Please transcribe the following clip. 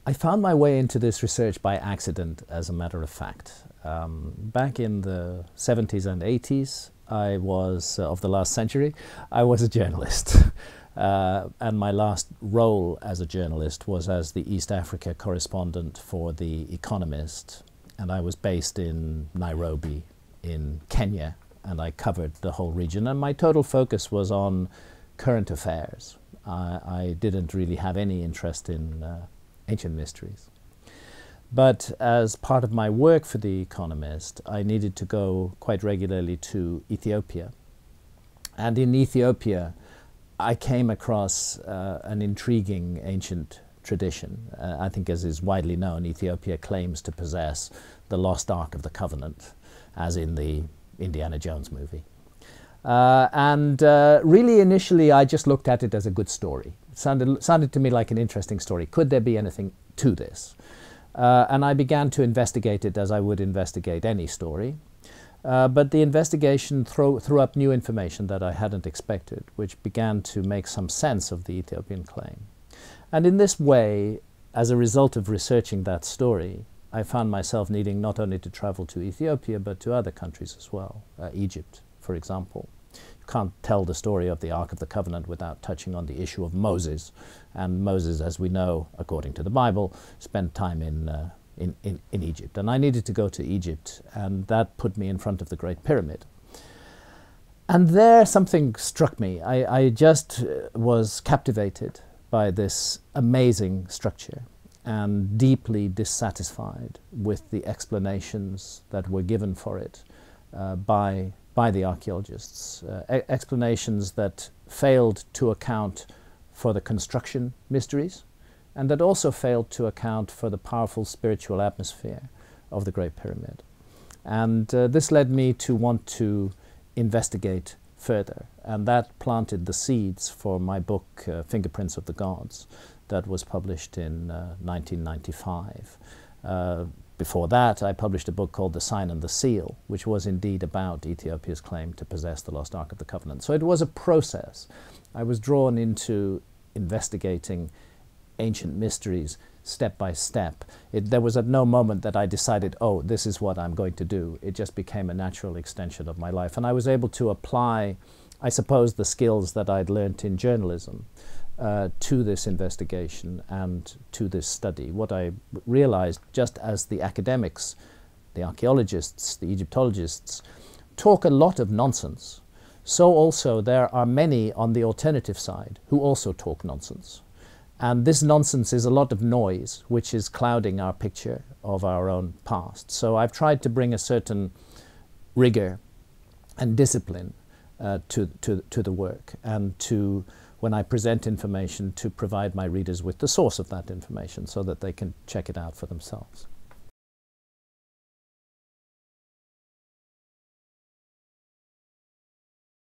I found my way into this research by accident, as a matter of fact. Back in the 70s and 80s, I was, of the last century, I was a journalist. And my last role as a journalist was as the East Africa correspondent for The Economist. And I was based in Nairobi, in Kenya, and I covered the whole region. And my total focus was on current affairs. I didn't really have any interest in ancient mysteries. But as part of my work for The Economist, I needed to go quite regularly to Ethiopia. And in Ethiopia, I came across an intriguing ancient tradition. I think, as is widely known, Ethiopia claims to possess the lost Ark of the Covenant, as in the Indiana Jones movie. Really initially I just looked at it as a good story. It sounded to me like an interesting story. Could there be anything to this? And I began to investigate it as I would investigate any story. But the investigation threw up new information that I hadn't expected, which began to make some sense of the Ethiopian claim. And in this way, as a result of researching that story, I found myself needing not only to travel to Ethiopia, but to other countries as well, Egypt, for example. You can't tell the story of the Ark of the Covenant without touching on the issue of Moses. And Moses, as we know, according to the Bible, spent time in Egypt. And I needed to go to Egypt, and that put me in front of the Great Pyramid. And there something struck me. I just was captivated by this amazing structure and deeply dissatisfied with the explanations that were given for it by the archaeologists. Explanations that failed to account for the construction mysteries, and that also failed to account for the powerful spiritual atmosphere of the Great Pyramid. And this led me to want to investigate further, and that planted the seeds for my book, Fingerprints of the Gods, that was published in 1995. Before that, I published a book called The Sign and the Seal, which was indeed about Ethiopia's claim to possess the lost Ark of the Covenant. So it was a process. I was drawn into investigating ancient mysteries step by step. There was at no moment that I decided, oh, this is what I'm going to do. It just became a natural extension of my life. And I was able to apply, I suppose, the skills that I'd learnt in journalism to this investigation and to this study. What I realized, just as the academics, the archaeologists, the Egyptologists, talk a lot of nonsense, so also there are many on the alternative side who also talk nonsense. And this nonsense is a lot of noise, which is clouding our picture of our own past. So I've tried to bring a certain rigor and discipline to the work, and to, when I present information, to provide my readers with the source of that information so that they can check it out for themselves.